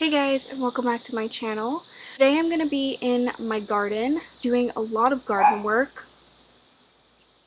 Hey guys, and welcome back to my channel. Today I'm going to be in my garden doing a lot of garden work.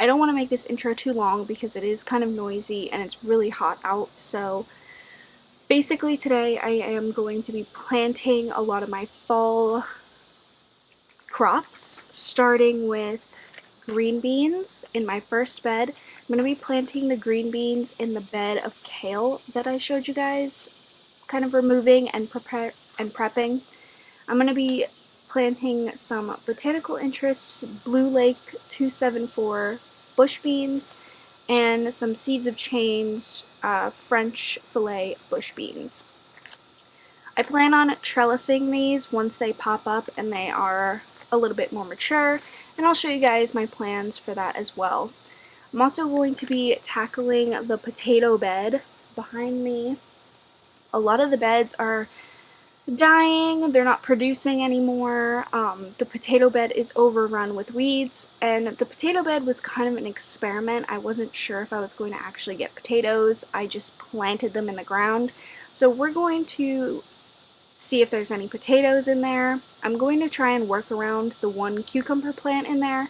I don't want to make this intro too long because it is kind of noisy and it's really hot out, so basically today I am going to be planting a lot of my fall crops, starting with green beans in my first bed. I'm going to be planting the green beans in the bed of kale that I showed you guys, kind of removing and prepping. I'm going to be planting some botanical interests, Blue Lake 274 bush beans, and some seeds of change French fillet bush beans. I plan on trellising these once they pop up and they are a little bit more mature, and I'll show you guys my plans for that as well. I'm also going to be tackling the potato bed behind me. A lot of the beds are dying, they're not producing anymore. The potato bed is overrun with weeds, and the potato bed was kind of an experiment. I wasn't sure if I was going to actually get potatoes. I just planted them in the ground. So we're going to see if there's any potatoes in there. I'm going to try and work around the one cucumber plant in there,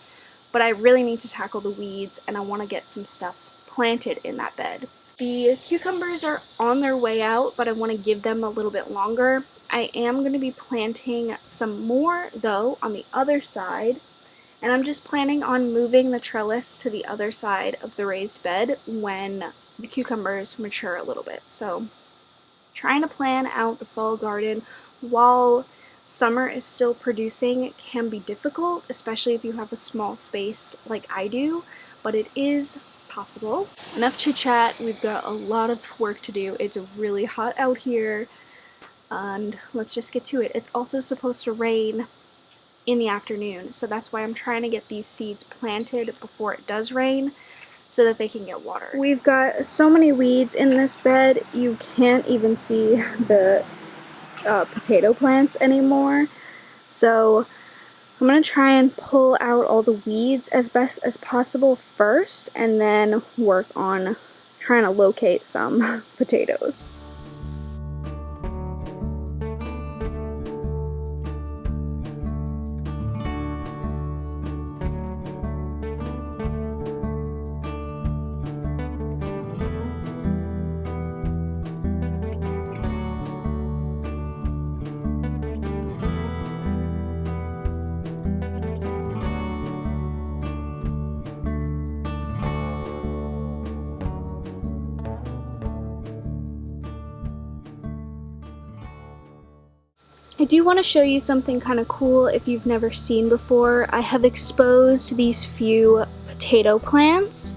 but I really need to tackle the weeds and I want to get some stuff planted in that bed. The cucumbers are on their way out, but I want to give them a little bit longer. I am going to be planting some more, though, on the other side, and I'm just planning on moving the trellis to the other side of the raised bed when the cucumbers mature a little bit. So, trying to plan out the fall garden while summer is still producing can be difficult, especially if you have a small space like I do, but it is possible. Enough chit chat, we've got a lot of work to do. It's really hot out here, and let's just get to it. It's also supposed to rain in the afternoon, so that's why I'm trying to get these seeds planted before it does rain so that they can get water. We've got so many weeds in this bed, you can't even see the potato plants anymore, so I'm going to try and pull out all the weeds as best as possible first, and then work on trying to locate some potatoes. I do want to show you something kind of cool if you've never seen before. I have exposed these few potato plants.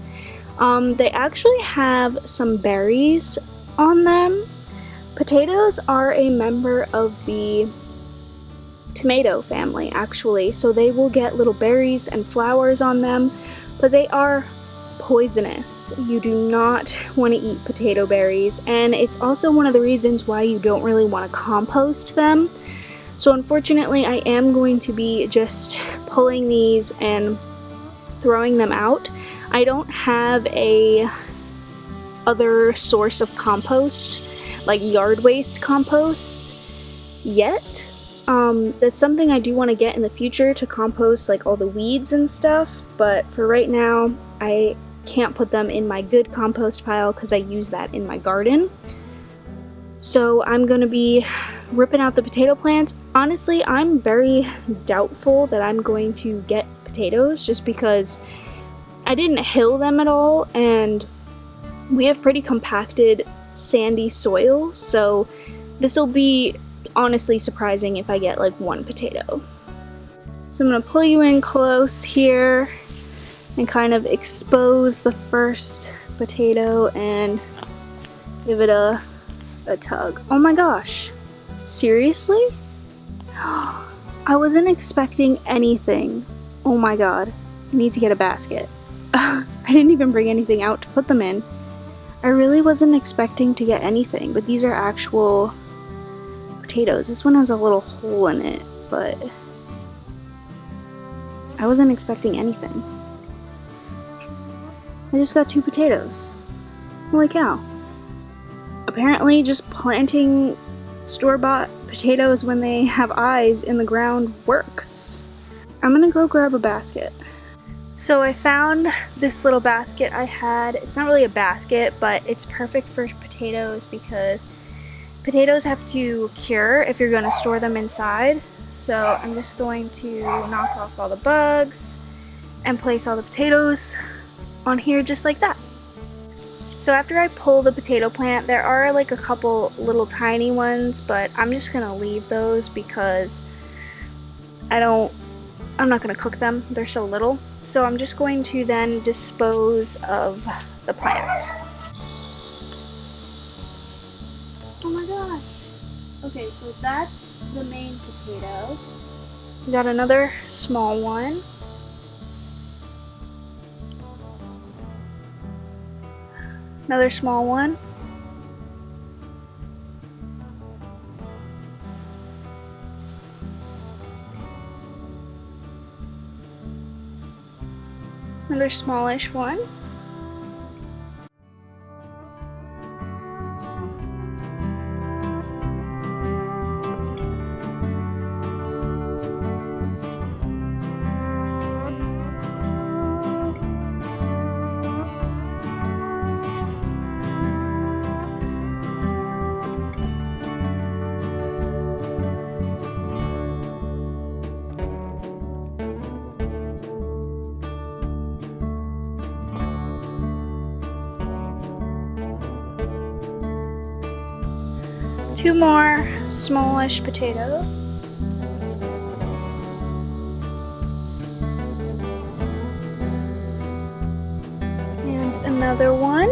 They actually have some berries on them. Potatoes are a member of the tomato family, actually, so they will get little berries and flowers on them, but they are poisonous. You do not want to eat potato berries, and it's also one of the reasons why you don't really want to compost them. So unfortunately, I am going to be just pulling these and throwing them out. I don't have a other source of compost, like yard waste compost, yet. That's something I do want to get in the future to compost like all the weeds and stuff, but for right now, I can't put them in my good compost pile because I use that in my garden. So I'm going to be ripping out the potato plants. Honestly, I'm very doubtful that I'm going to get potatoes just because I didn't hill them at all, and we have pretty compacted sandy soil, so this will be honestly surprising if I get like one potato. So I'm going to pull you in close here and kind of expose the first potato and give it a tug. Oh my gosh, seriously? I wasn't expecting anything. Oh my god, I need to get a basket. I didn't even bring anything out to put them in. I really wasn't expecting to get anything, but these are actual potatoes. This one has a little hole in it, but I wasn't expecting anything. I just got 2 potatoes. Holy cow. Apparently just planting store-bought potatoes when they have eyes in the ground works. I'm gonna go grab a basket. So I found this little basket I had. It's not really a basket, but it's perfect for potatoes because potatoes have to cure if you're going to store them inside. So I'm just going to knock off all the bugs and place all the potatoes on here just like that. So after I pull the potato plant, there are like a couple little tiny ones, but I'm just going to leave those because I'm not going to cook them. They're so little. So I'm just going to then dispose of the plant. Oh my gosh. Okay, so that's the main potato. We got another small one. Another small one. Another smallish one. Two more smallish potatoes. And another one.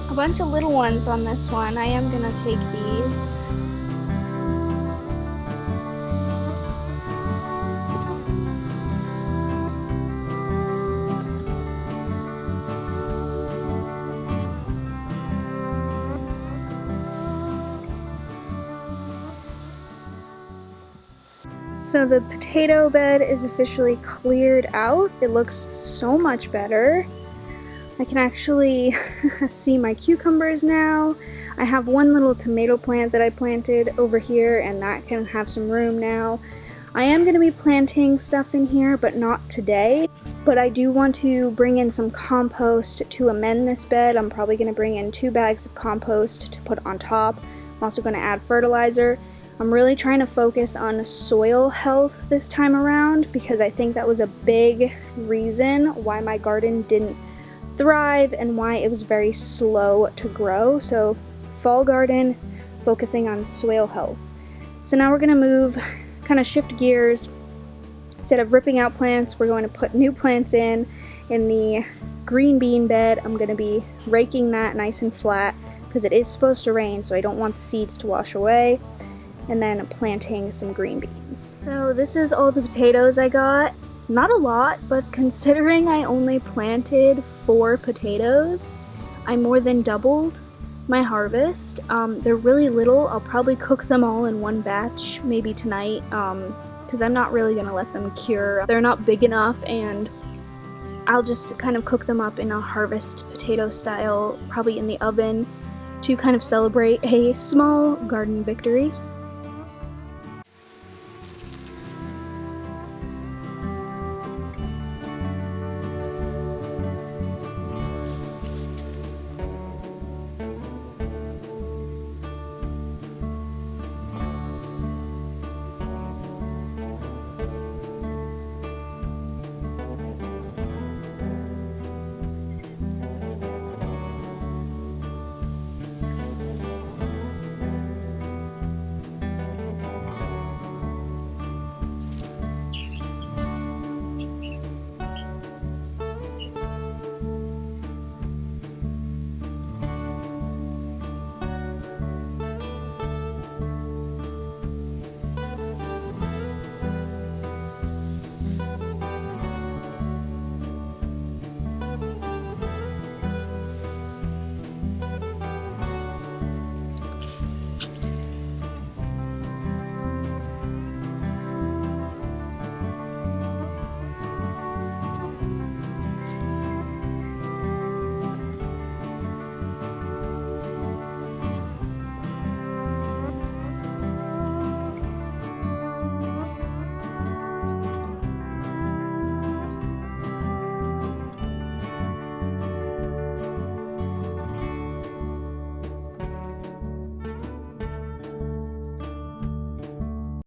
A bunch of little ones on this one. I am gonna take these. So the potato bed is officially cleared out. It looks so much better. I can actually see my cucumbers now. I have one little tomato plant that I planted over here and that can have some room now. I am going to be planting stuff in here, but not today. But I do want to bring in some compost to amend this bed. I'm probably going to bring in 2 bags of compost to put on top. I'm also going to add fertilizer. I'm really trying to focus on soil health this time around because I think that was a big reason why my garden didn't thrive and why it was very slow to grow. So fall garden, focusing on soil health. So now we're going to kind of shift gears. Instead of ripping out plants, we're going to put new plants in the green bean bed. I'm going to be raking that nice and flat because it is supposed to rain, so I don't want the seeds to wash away. And then planting some green beans. So this is all the potatoes I got. Not a lot, but considering I only planted 4 potatoes, I more than doubled my harvest. They're really little. I'll probably cook them all in one batch, maybe tonight, because I'm not really gonna let them cure. They're not big enough, and I'll just kind of cook them up in a harvest potato style, probably in the oven, to kind of celebrate a small garden victory.